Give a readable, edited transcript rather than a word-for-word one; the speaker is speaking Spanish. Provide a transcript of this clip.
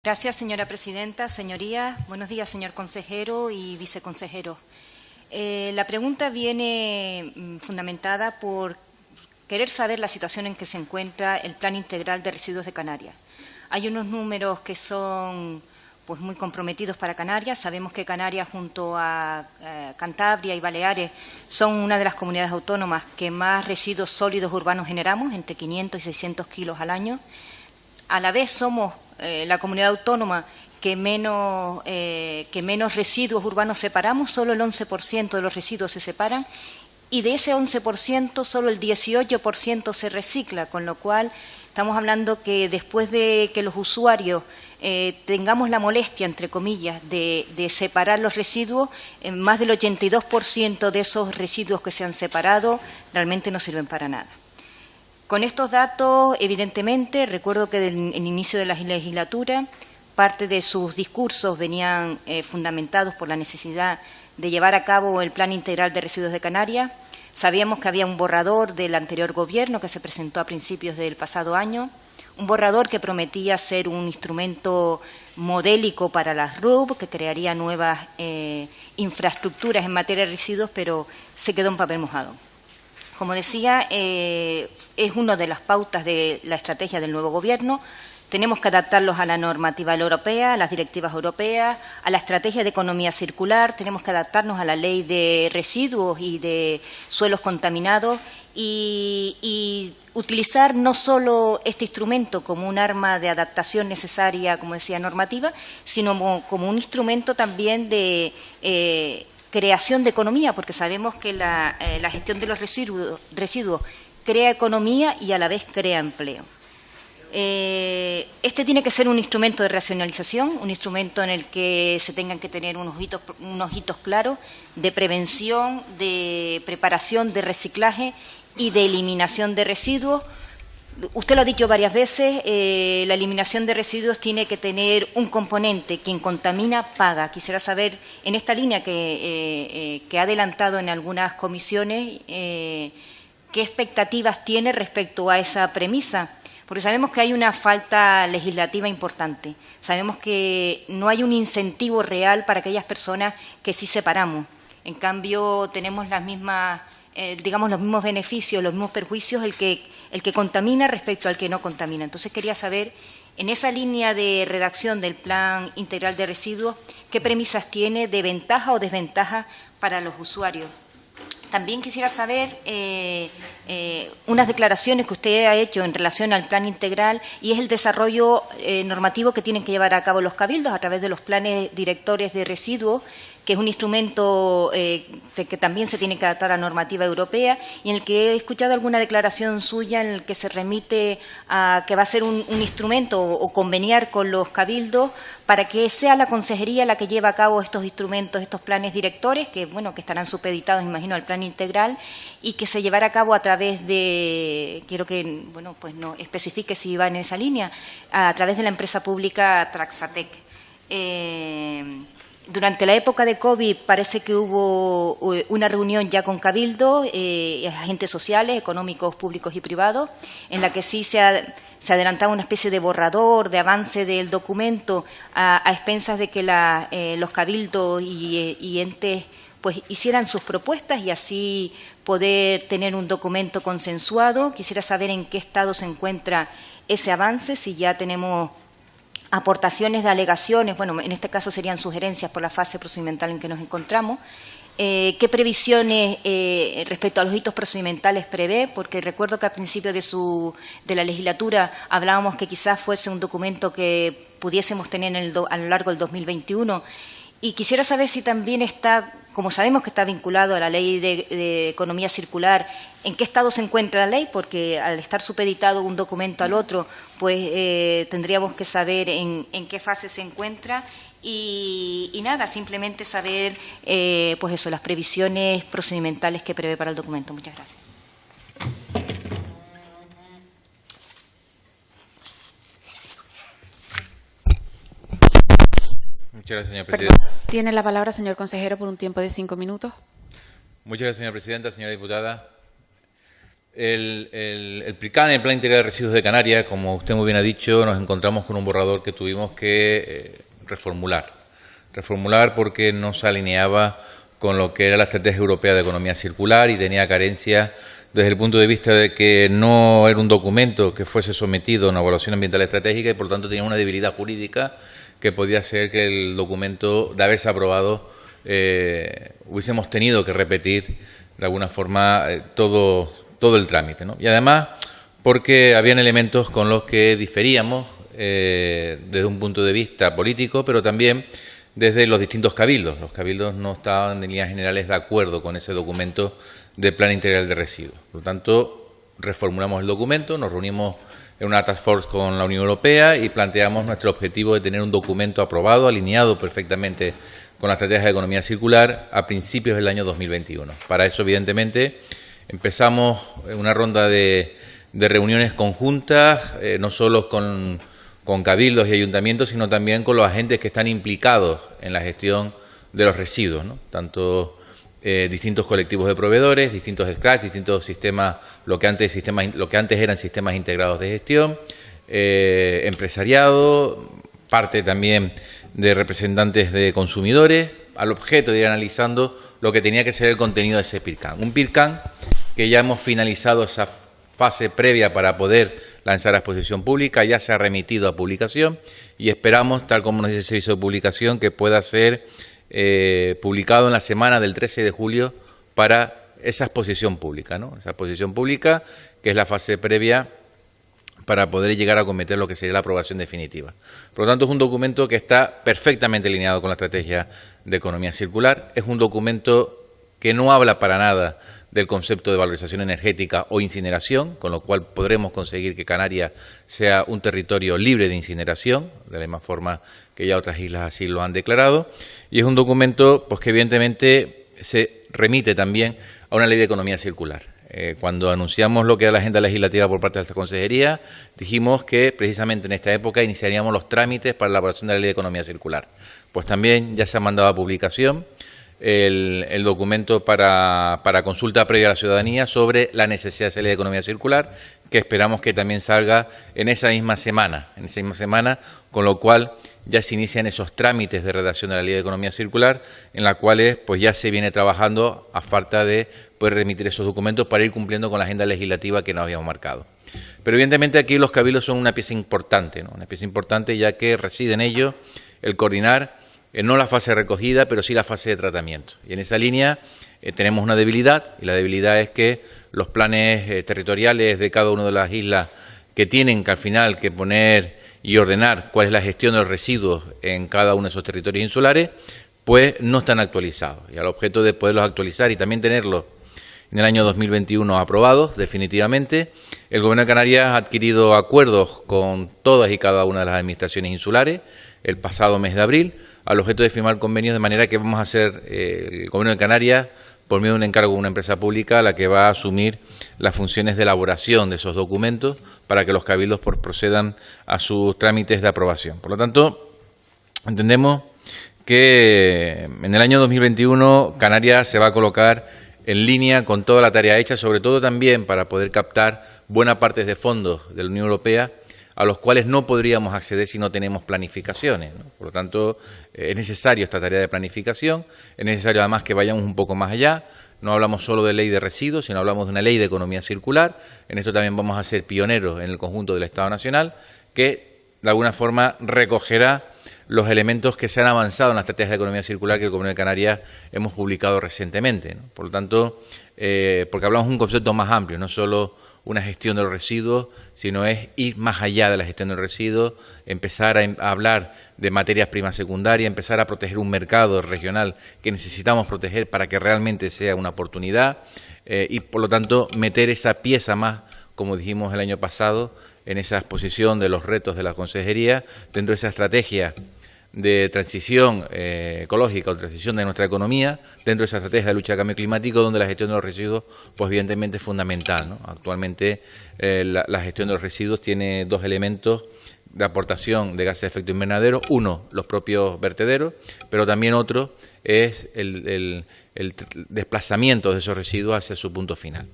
Gracias, señora presidenta. Señorías, buenos días, señor consejero y viceconsejero. La pregunta viene fundamentada por querer saber la situación en que se encuentra el Plan Integral de Residuos de Canarias. Hay unos números que son muy comprometidos para Canarias. Sabemos que Canarias, junto a Cantabria y Baleares, son una de las comunidades autónomas que más residuos sólidos urbanos generamos, entre 500 y 600 kilos al año. A la vez somos la comunidad autónoma que menos residuos urbanos separamos, solo el 11% de los residuos se separan, y de ese 11% solo el 18% se recicla, con lo cual estamos hablando que después de que los usuarios tengamos la molestia, entre comillas, de separar los residuos, más del 82% de esos residuos que se han separado realmente no sirven para nada. Con estos datos, evidentemente, recuerdo que en el inicio de la legislatura, parte de sus discursos venían fundamentados por la necesidad de llevar a cabo el Plan Integral de Residuos de Canarias. Sabíamos que había un borrador del anterior Gobierno que se presentó a principios del pasado año, un borrador que prometía ser un instrumento modélico para las RUP, que crearía nuevas infraestructuras en materia de residuos, pero se quedó en papel mojado. Como decía, es una de las pautas de la estrategia del nuevo Gobierno. Tenemos que adaptarlos a la normativa europea, a las directivas europeas, a la estrategia de economía circular, tenemos que adaptarnos a la ley de residuos y de suelos contaminados y utilizar no solo este instrumento como un arma de adaptación necesaria, como decía, normativa, sino como un instrumento también de creación de economía, porque sabemos que la gestión de los residuos crea economía y a la vez crea empleo. Este tiene que ser un instrumento de racionalización, un instrumento en el que se tengan que tener unos hitos claros de prevención, de preparación, de reciclaje y de eliminación de residuos. Usted lo ha dicho varias veces, la eliminación de residuos tiene que tener un componente: quien contamina paga. Quisiera saber, en esta línea que ha adelantado en algunas comisiones, qué expectativas tiene respecto a esa premisa, porque sabemos que hay una falta legislativa importante. Sabemos que no hay un incentivo real para aquellas personas que sí separamos. En cambio, tenemos las mismas, los mismos beneficios, los mismos perjuicios el que contamina respecto al que no contamina. Entonces, quería saber, en esa línea de redacción del Plan Integral de Residuos, ¿qué premisas tiene de ventaja o desventaja para los usuarios? También quisiera saber unas declaraciones que usted ha hecho en relación al plan integral, y es el desarrollo normativo que tienen que llevar a cabo los cabildos a través de los planes directores de residuos, que es un instrumento que también se tiene que adaptar a la normativa europea, y en el que he escuchado alguna declaración suya en el que se remite a que va a ser un instrumento o conveniar con los cabildos para que sea la consejería la que lleve a cabo estos instrumentos, estos planes directores, que estarán supeditados, imagino, al plan integral, y que se llevará a cabo a través de, quiero que no especifique si va en esa línea, a través de la empresa pública Traxatec. Durante la época de COVID parece que hubo una reunión ya con Cabildo, agentes sociales, económicos, públicos y privados, en la que sí se adelantaba una especie de borrador, de avance del documento, a expensas de que los cabildos y entes hicieran sus propuestas y así poder tener un documento consensuado. Quisiera saber en qué estado se encuentra ese avance, si ya tenemos aportaciones de alegaciones, en este caso serían sugerencias por la fase procedimental en que nos encontramos. ¿Qué previsiones respecto a los hitos procedimentales prevé? Porque recuerdo que al principio de la legislatura hablábamos que quizás fuese un documento que pudiésemos tener a lo largo del 2021. Y quisiera saber si también está, como sabemos que está vinculado a la ley de economía circular, ¿en qué estado se encuentra la ley? Porque al estar supeditado un documento al otro, tendríamos que saber en qué fase se encuentra y nada, simplemente saber las previsiones procedimentales que prevé para el documento. Muchas gracias. Muchas gracias, señora presidenta. Tiene la palabra, señor consejero, por un tiempo de 5 minutos. Muchas gracias, señora presidenta. Señora diputada, el PRICAN, el Plan Integral de Residuos de Canarias, como usted muy bien ha dicho, nos encontramos con un borrador que tuvimos que reformular. Reformular porque no se alineaba con lo que era la Estrategia Europea de Economía Circular y tenía carencias desde el punto de vista de que no era un documento que fuese sometido a una evaluación ambiental estratégica y, por lo tanto, tenía una debilidad jurídica que podía ser que el documento, de haberse aprobado, hubiésemos tenido que repetir de alguna forma todo el trámite, ¿no? Y además porque habían elementos con los que diferíamos desde un punto de vista político, pero también desde los distintos cabildos. Los cabildos no estaban en líneas generales de acuerdo con ese documento de Plan Integral de Residuos. Por lo tanto, reformulamos el documento, nos reunimos en una task force con la Unión Europea y planteamos nuestro objetivo de tener un documento aprobado, alineado perfectamente con la Estrategia de Economía Circular a principios del año 2021. Para eso, evidentemente, empezamos una ronda de reuniones conjuntas, no solo con cabildos y ayuntamientos, sino también con los agentes que están implicados en la gestión de los residuos, ¿no? Tanto distintos colectivos de proveedores, distintos SCRAC, distintos sistemas, lo que antes eran sistemas integrados de gestión, empresariado, parte también de representantes de consumidores, al objeto de ir analizando lo que tenía que ser el contenido de ese PIRCAN. Un PIRCAN que ya hemos finalizado esa fase previa para poder lanzar a exposición pública, ya se ha remitido a publicación y esperamos, tal como nos dice el Servicio de Publicación, que pueda ser publicado en la semana del 13 de julio para esa exposición pública, ¿no? Esa exposición pública que es la fase previa para poder llegar a acometer lo que sería la aprobación definitiva. Por lo tanto, es un documento que está perfectamente alineado con la Estrategia de Economía Circular. Es un documento que no habla para nada del concepto de valorización energética o incineración, con lo cual podremos conseguir que Canarias sea un territorio libre de incineración, de la misma forma que ya otras islas así lo han declarado. Y es un documento pues, que evidentemente se remite también a una ley de economía circular. Cuando anunciamos lo que era la agenda legislativa por parte de esta consejería, dijimos que precisamente en esta época iniciaríamos los trámites para la elaboración de la ley de economía circular. Pues también ya se ha mandado a publicación el documento para consulta previa a la ciudadanía sobre la necesidad de esa ley de economía circular, que esperamos que también salga en esa misma semana, con lo cual ya se inician esos trámites de redacción de la ley de economía circular, en la cuales pues ya se viene trabajando a falta de poder remitir esos documentos para ir cumpliendo con la agenda legislativa que nos habíamos marcado. Pero evidentemente aquí los cabildos son una pieza importante, ¿no? Una pieza importante ya que reside en ello el coordinar no la fase de recogida, pero sí la fase de tratamiento. Y en esa línea tenemos una debilidad, y la debilidad es que los planes territoriales de cada una de las islas que tienen que al final que poner y ordenar cuál es la gestión de los residuos en cada uno de esos territorios insulares, pues no están actualizados. Y al objeto de poderlos actualizar y también tenerlos en el año 2021 aprobados definitivamente, el Gobierno de Canarias ha adquirido acuerdos con todas y cada una de las administraciones insulares el pasado mes de abril, al objeto de firmar convenios, de manera que vamos a ser el Gobierno de Canarias, por medio de un encargo de una empresa pública, la que va a asumir las funciones de elaboración de esos documentos para que los cabildos procedan a sus trámites de aprobación. Por lo tanto, entendemos que en el año 2021 Canarias se va a colocar en línea con toda la tarea hecha, sobre todo también para poder captar buena parte de fondos de la Unión Europea, a los cuales no podríamos acceder si no tenemos planificaciones, ¿no? Por lo tanto, es necesario esta tarea de planificación, es necesario además que vayamos un poco más allá. No hablamos solo de ley de residuos, sino hablamos de una ley de economía circular. En esto también vamos a ser pioneros en el conjunto del Estado Nacional, que de alguna forma recogerá los elementos que se han avanzado en la estrategia de economía circular que el Gobierno de Canarias hemos publicado recientemente, ¿no? Por lo tanto, porque hablamos de un concepto más amplio, no solo una gestión de los residuos, sino es ir más allá de la gestión de los residuos, empezar a hablar de materias primas secundarias, empezar a proteger un mercado regional que necesitamos proteger para que realmente sea una oportunidad y, por lo tanto, meter esa pieza más, como dijimos el año pasado, en esa exposición de los retos de la consejería, dentro de esa estrategia de transición ecológica o transición de nuestra economía, dentro de esa estrategia de lucha al cambio climático, donde la gestión de los residuos, pues evidentemente es fundamental, ¿no? Actualmente la gestión de los residuos tiene dos elementos de aportación de gases de efecto invernadero. Uno, los propios vertederos, pero también otro es el desplazamiento de esos residuos hacia su punto final.